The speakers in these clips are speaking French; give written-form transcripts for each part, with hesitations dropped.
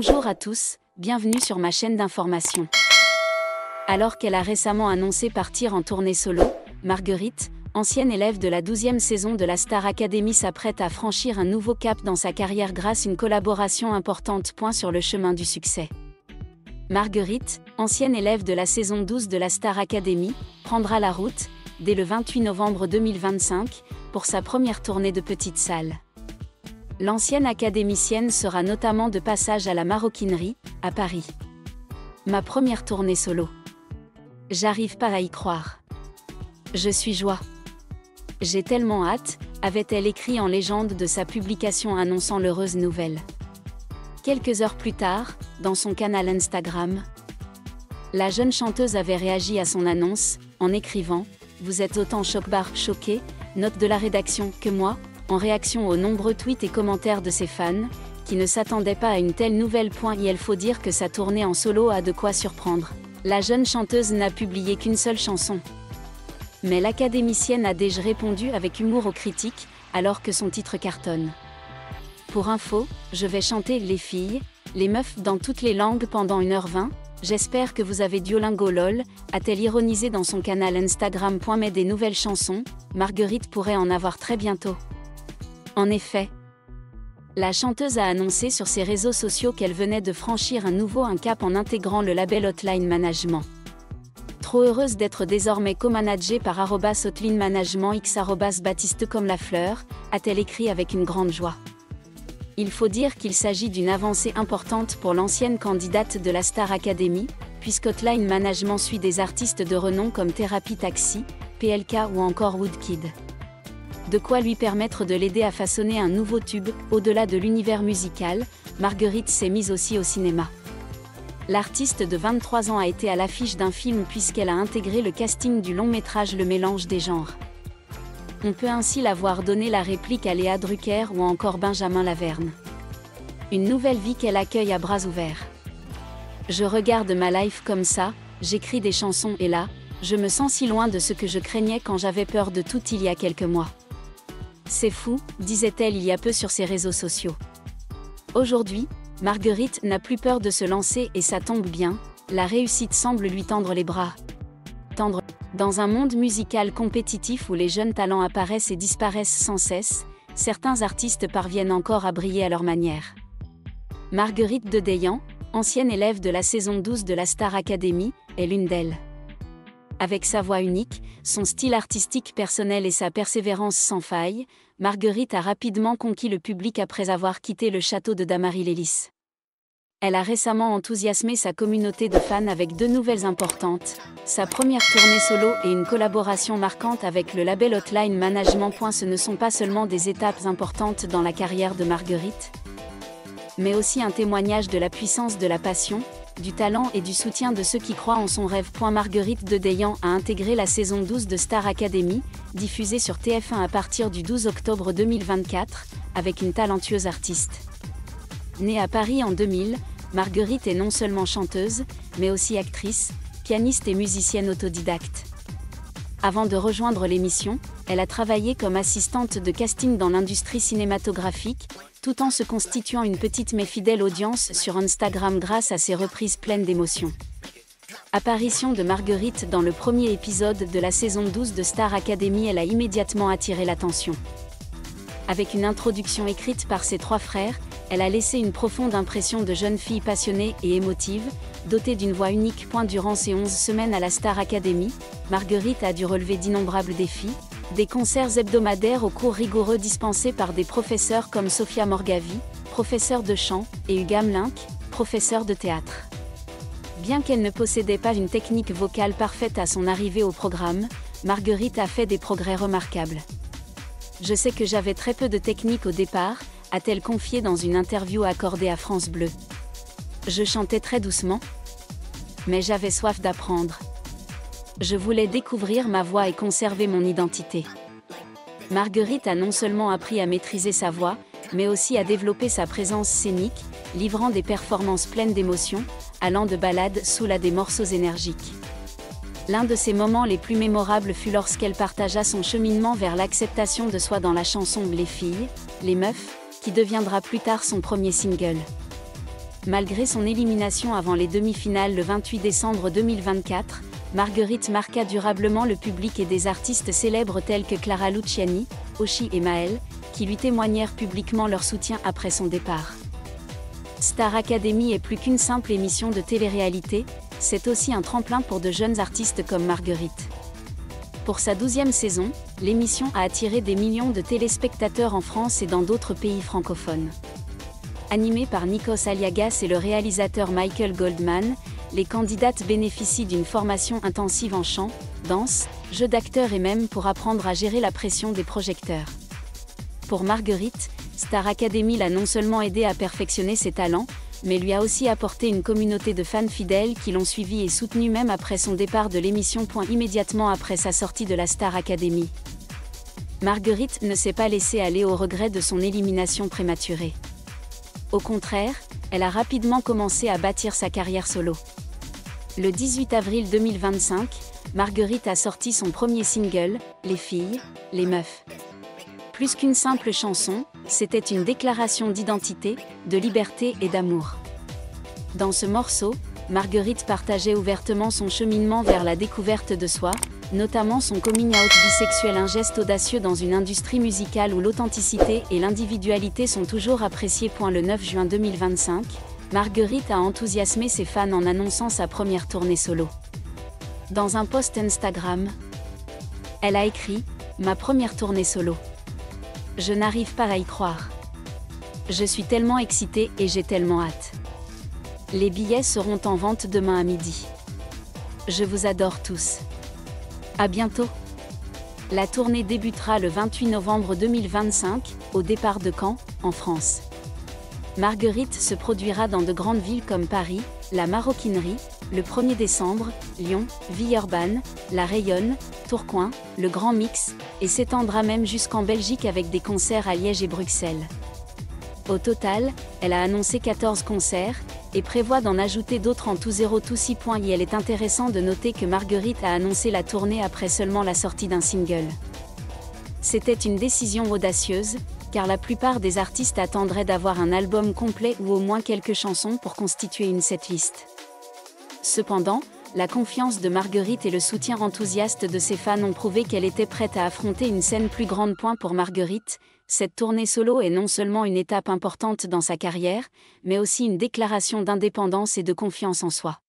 Bonjour à tous, bienvenue sur ma chaîne d'information. Alors qu'elle a récemment annoncé partir en tournée solo, Marguerite, ancienne élève de la 12e saison de la Star Academy, s'apprête à franchir un nouveau cap dans sa carrière grâce à une collaboration importante. Sur le chemin du succès. Marguerite, ancienne élève de la saison 12 de la Star Academy, prendra la route, dès le 28 novembre 2025, pour sa première tournée de petite salle. L'ancienne académicienne sera notamment de passage à la Maroquinerie, à Paris. Ma première tournée solo. J'arrive pas à y croire. Je suis joie. J'ai tellement hâte, avait-elle écrit en légende de sa publication annonçant l'heureuse nouvelle. Quelques heures plus tard, dans son canal Instagram, la jeune chanteuse avait réagi à son annonce, en écrivant « Vous êtes autant choqué, note de la rédaction, que moi », en réaction aux nombreux tweets et commentaires de ses fans, qui ne s'attendaient pas à une telle nouvelle. Il faut dire que sa tournée en solo a de quoi surprendre. La jeune chanteuse n'a publié qu'une seule chanson. Mais l'académicienne a déjà répondu avec humour aux critiques, alors que son titre cartonne. Pour info, je vais chanter les filles, les meufs dans toutes les langues pendant 1h20, j'espère que vous avez Duolingo lol, a-t-elle ironisé dans son canal Instagram. Mais des nouvelles chansons, Marguerite pourrait en avoir très bientôt. En effet, la chanteuse a annoncé sur ses réseaux sociaux qu'elle venait de franchir un cap en intégrant le label Hotline Management. Trop heureuse d'être désormais co-managée par @Hotline Management x @Baptiste comme la fleur, a-t-elle écrit avec une grande joie. Il faut dire qu'il s'agit d'une avancée importante pour l'ancienne candidate de la Star Academy, puisqu'Hotline Management suit des artistes de renom comme Thérapie Taxi, PLK ou encore Woodkid. De quoi lui permettre de l'aider à façonner un nouveau tube. Au-delà de l'univers musical, Marguerite s'est mise aussi au cinéma. L'artiste de 23 ans a été à l'affiche d'un film puisqu'elle a intégré le casting du long-métrage Le Mélange des genres. On peut ainsi la voir donner la réplique à Léa Drucker ou encore Benjamin Laverne. Une nouvelle vie qu'elle accueille à bras ouverts. Je regarde ma life comme ça, j'écris des chansons et là, je me sens si loin de ce que je craignais quand j'avais peur de tout il y a quelques mois. C'est fou, disait-elle il y a peu sur ses réseaux sociaux. Aujourd'hui, Marguerite n'a plus peur de se lancer et ça tombe bien, la réussite semble lui tendre les bras. Dans un monde musical compétitif où les jeunes talents apparaissent et disparaissent sans cesse, certains artistes parviennent encore à briller à leur manière. Marguerite de Deilhan, ancienne élève de la saison 12 de la Star Academy, est l'une d'elles. Avec sa voix unique, son style artistique personnel et sa persévérance sans faille, Marguerite a rapidement conquis le public après avoir quitté le château de Damary-Lélis. Elle a récemment enthousiasmé sa communauté de fans avec 2 nouvelles importantes, sa première tournée solo et une collaboration marquante avec le label Hotline Management. Ce ne sont pas seulement des étapes importantes dans la carrière de Marguerite, mais aussi un témoignage de la puissance de la passion, du talent et du soutien de ceux qui croient en son rêve. Marguerite de Deilhan a intégré la saison 12 de Star Academy, diffusée sur TF1 à partir du 12 octobre 2024, avec une talentueuse artiste. Née à Paris en 2000, Marguerite est non seulement chanteuse, mais aussi actrice, pianiste et musicienne autodidacte. Avant de rejoindre l'émission, elle a travaillé comme assistante de casting dans l'industrie cinématographique, tout en se constituant une petite mais fidèle audience sur Instagram grâce à ses reprises pleines d'émotion. Apparition de Marguerite dans le premier épisode de la saison 12 de Star Academy, elle a immédiatement attiré l'attention. Avec une introduction écrite par ses 3 frères, elle a laissé une profonde impression de jeune fille passionnée et émotive, dotée d'une voix unique. Durant ses 11 semaines à la Star Academy, Marguerite a dû relever d'innombrables défis, des concerts hebdomadaires aux cours rigoureux dispensés par des professeurs comme Sophia Morgavi, professeur de chant, et Hugues Hamelink, professeur de théâtre. Bien qu'elle ne possédait pas une technique vocale parfaite à son arrivée au programme, Marguerite a fait des progrès remarquables. Je sais que j'avais très peu de technique au départ, a-t-elle confié dans une interview accordée à France Bleu. Je chantais très doucement, mais j'avais soif d'apprendre. Je voulais découvrir ma voix et conserver mon identité. Marguerite a non seulement appris à maîtriser sa voix, mais aussi à développer sa présence scénique, livrant des performances pleines d'émotions, allant de ballades soul à des morceaux énergiques. L'un de ses moments les plus mémorables fut lorsqu'elle partagea son cheminement vers l'acceptation de soi dans la chanson Les filles, les meufs, qui deviendra plus tard son premier single. Malgré son élimination avant les demi-finales le 28 décembre 2024, Marguerite marqua durablement le public et des artistes célèbres tels que Clara Luciani, Oshi et Maël, qui lui témoignèrent publiquement leur soutien après son départ. Star Academy est plus qu'une simple émission de télé-réalité, c'est aussi un tremplin pour de jeunes artistes comme Marguerite. Pour sa 12e saison, l'émission a attiré des millions de téléspectateurs en France et dans d'autres pays francophones. Animée par Nikos Aliagas et le réalisateur Michael Goldman, les candidates bénéficient d'une formation intensive en chant, danse, jeu d'acteur et même pour apprendre à gérer la pression des projecteurs. Pour Marguerite, Star Academy l'a non seulement aidé à perfectionner ses talents, mais lui a aussi apporté une communauté de fans fidèles qui l'ont suivi et soutenu même après son départ de l'émission. Immédiatement après sa sortie de la Star Academy. Marguerite ne s'est pas laissée aller au regret de son élimination prématurée. Au contraire, elle a rapidement commencé à bâtir sa carrière solo. Le 18 avril 2025, Marguerite a sorti son premier single, Les filles, les meufs. Plus qu'une simple chanson, c'était une déclaration d'identité, de liberté et d'amour. Dans ce morceau, Marguerite partageait ouvertement son cheminement vers la découverte de soi, notamment son coming out bisexuel, un geste audacieux dans une industrie musicale où l'authenticité et l'individualité sont toujours appréciées. Le 9 juin 2025, Marguerite a enthousiasmé ses fans en annonçant sa première tournée solo. Dans un post Instagram, elle a écrit « Ma première tournée solo. Je n'arrive pas à y croire. Je suis tellement excitée et j'ai tellement hâte. Les billets seront en vente demain à midi. Je vous adore tous. À bientôt. La tournée débutera le 28 novembre 2025, au départ de Caen, en France. Marguerite se produira dans de grandes villes comme Paris, la Maroquinerie, le 1er décembre, Lyon, Villeurbanne, La Rayonne, Tourcoing, le Grand Mix, et s'étendra même jusqu'en Belgique avec des concerts à Liège et Bruxelles. Au total, elle a annoncé 14 concerts, et prévoit d'en ajouter d'autres en tout 0-6. Il est intéressant de noter que Marguerite a annoncé la tournée après seulement la sortie d'un single. C'était une décision audacieuse, car la plupart des artistes attendraient d'avoir un album complet ou au moins quelques chansons pour constituer une setlist. Cependant, la confiance de Marguerite et le soutien enthousiaste de ses fans ont prouvé qu'elle était prête à affronter une scène plus grande. Pour Marguerite, cette tournée solo est non seulement une étape importante dans sa carrière, mais aussi une déclaration d'indépendance et de confiance en soi.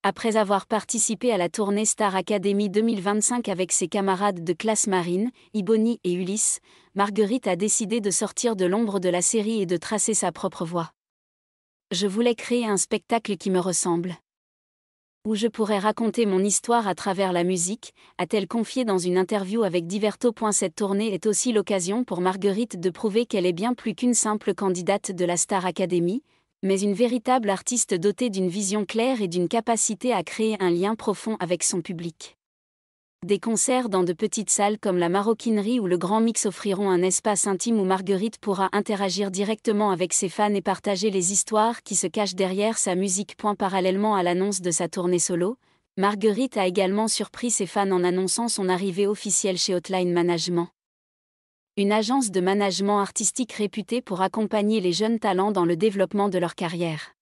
Après avoir participé à la tournée Star Academy 2025 avec ses camarades de classe Marine, Iboni et Ulysse, Marguerite a décidé de sortir de l'ombre de la série et de tracer sa propre voie. Je voulais créer un spectacle qui me ressemble, où je pourrais raconter mon histoire à travers la musique, a-t-elle confié dans une interview avec Diverto. Cette tournée est aussi l'occasion pour Marguerite de prouver qu'elle est bien plus qu'une simple candidate de la Star Academy, mais une véritable artiste dotée d'une vision claire et d'une capacité à créer un lien profond avec son public. Des concerts dans de petites salles comme la Maroquinerie ou le Grand Mix offriront un espace intime où Marguerite pourra interagir directement avec ses fans et partager les histoires qui se cachent derrière sa musique. Parallèlement à l'annonce de sa tournée solo, Marguerite a également surpris ses fans en annonçant son arrivée officielle chez Hotline Management, une agence de management artistique réputée pour accompagner les jeunes talents dans le développement de leur carrière.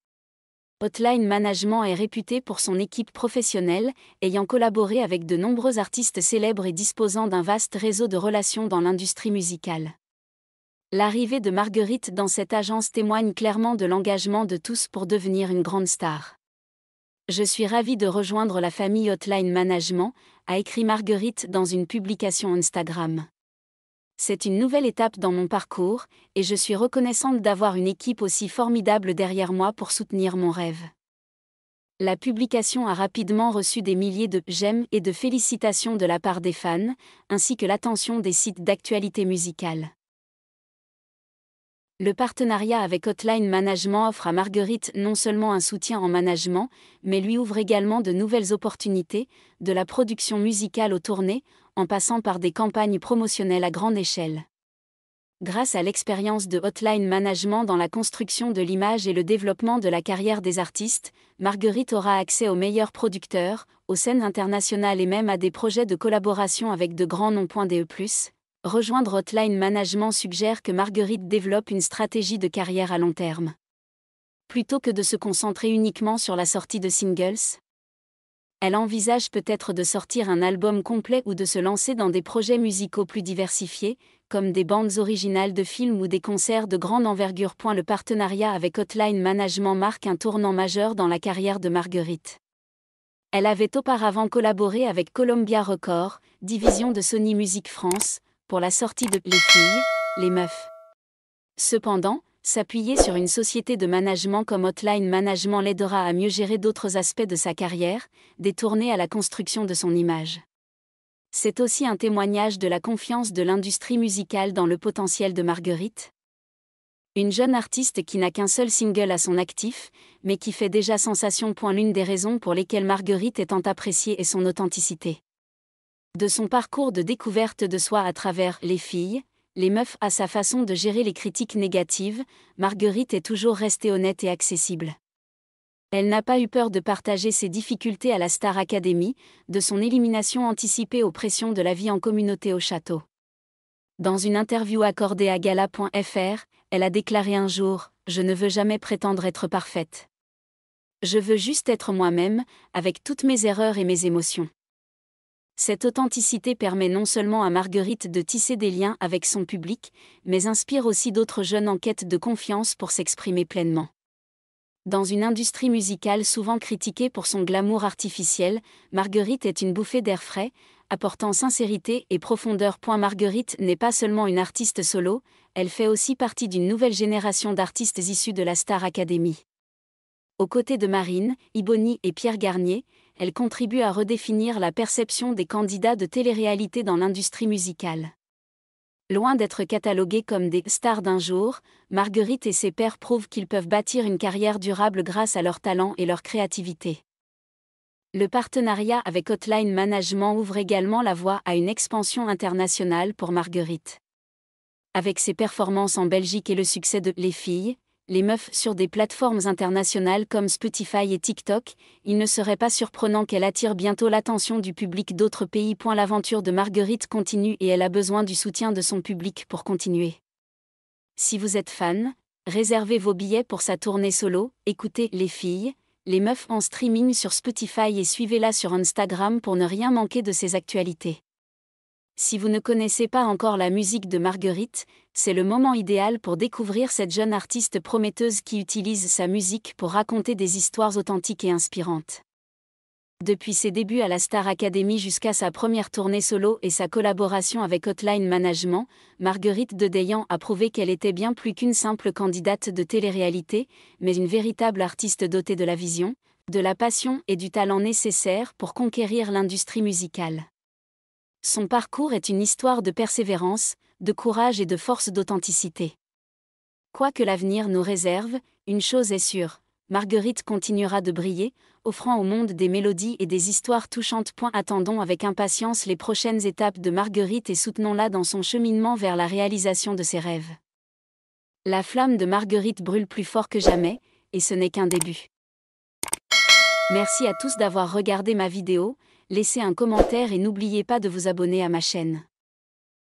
Hotline Management est réputé pour son équipe professionnelle, ayant collaboré avec de nombreux artistes célèbres et disposant d'un vaste réseau de relations dans l'industrie musicale. L'arrivée de Marguerite dans cette agence témoigne clairement de l'engagement de tous pour devenir une grande star. Je suis ravie de rejoindre la famille Hotline Management, a écrit Marguerite dans une publication Instagram. C'est une nouvelle étape dans mon parcours, et je suis reconnaissante d'avoir une équipe aussi formidable derrière moi pour soutenir mon rêve. La publication a rapidement reçu des milliers de « j'aime » et de félicitations de la part des fans, ainsi que l'attention des sites d'actualité musicale. Le partenariat avec Hotline Management offre à Marguerite non seulement un soutien en management, mais lui ouvre également de nouvelles opportunités, de la production musicale aux tournées, en passant par des campagnes promotionnelles à grande échelle. Grâce à l'expérience de Hotline Management dans la construction de l'image et le développement de la carrière des artistes, Marguerite aura accès aux meilleurs producteurs, aux scènes internationales et même à des projets de collaboration avec de grands noms. Rejoindre Hotline Management suggère que Marguerite développe une stratégie de carrière à long terme. plutôt que de se concentrer uniquement sur la sortie de singles? Elle envisage peut-être de sortir un album complet ou de se lancer dans des projets musicaux plus diversifiés, comme des bandes originales de films ou des concerts de grande envergure. Le partenariat avec Hotline Management marque un tournant majeur dans la carrière de Marguerite. Elle avait auparavant collaboré avec Columbia Records, division de Sony Music France, pour la sortie de Les filles, les meufs. Cependant, s'appuyer sur une société de management comme Hotline Management l'aidera à mieux gérer d'autres aspects de sa carrière, détournés à la construction de son image. C'est aussi un témoignage de la confiance de l'industrie musicale dans le potentiel de Marguerite. Une jeune artiste qui n'a qu'un seul single à son actif, mais qui fait déjà sensation. L'une des raisons pour lesquelles Marguerite est tant appréciée est son authenticité. De son parcours de découverte de soi à travers Les filles, les meufs à sa façon de gérer les critiques négatives, Marguerite est toujours restée honnête et accessible. Elle n'a pas eu peur de partager ses difficultés à la Star Academy, de son élimination anticipée aux pressions de la vie en communauté au château. Dans une interview accordée à Gala.fr, elle a déclaré un jour « Je ne veux jamais prétendre être parfaite. Je veux juste être moi-même, avec toutes mes erreurs et mes émotions. » Cette authenticité permet non seulement à Marguerite de tisser des liens avec son public, mais inspire aussi d'autres jeunes en quête de confiance pour s'exprimer pleinement. Dans une industrie musicale souvent critiquée pour son glamour artificiel, Marguerite est une bouffée d'air frais, apportant sincérité et profondeur. Marguerite n'est pas seulement une artiste solo, elle fait aussi partie d'une nouvelle génération d'artistes issus de la Star Academy. Aux côtés de Marine, Ibony et Pierre Garnier, elle contribue à redéfinir la perception des candidats de télé-réalité dans l'industrie musicale. Loin d'être catalogués comme des « stars d'un jour », Marguerite et ses pairs prouvent qu'ils peuvent bâtir une carrière durable grâce à leur talent et leur créativité. Le partenariat avec Hotline Management ouvre également la voie à une expansion internationale pour Marguerite. Avec ses performances en Belgique et le succès de « Les filles », les meufs sur des plateformes internationales comme Spotify et TikTok, il ne serait pas surprenant qu'elle attire bientôt l'attention du public d'autres pays. L'aventure de Marguerite continue et elle a besoin du soutien de son public pour continuer. Si vous êtes fan, réservez vos billets pour sa tournée solo, écoutez Les filles, les meufs en streaming sur Spotify et suivez-la sur Instagram pour ne rien manquer de ses actualités. Si vous ne connaissez pas encore la musique de Marguerite, c'est le moment idéal pour découvrir cette jeune artiste prometteuse qui utilise sa musique pour raconter des histoires authentiques et inspirantes. Depuis ses débuts à la Star Academy jusqu'à sa première tournée solo et sa collaboration avec Hotline Management, Marguerite de Deilhan a prouvé qu'elle était bien plus qu'une simple candidate de télé-réalité, mais une véritable artiste dotée de la vision, de la passion et du talent nécessaires pour conquérir l'industrie musicale. Son parcours est une histoire de persévérance, de courage et de force d'authenticité. Quoi que l'avenir nous réserve, une chose est sûre, Marguerite continuera de briller, offrant au monde des mélodies et des histoires touchantes. Attendons avec impatience les prochaines étapes de Marguerite et soutenons-la dans son cheminement vers la réalisation de ses rêves. La flamme de Marguerite brûle plus fort que jamais, et ce n'est qu'un début. Merci à tous d'avoir regardé ma vidéo, laissez un commentaire et n'oubliez pas de vous abonner à ma chaîne.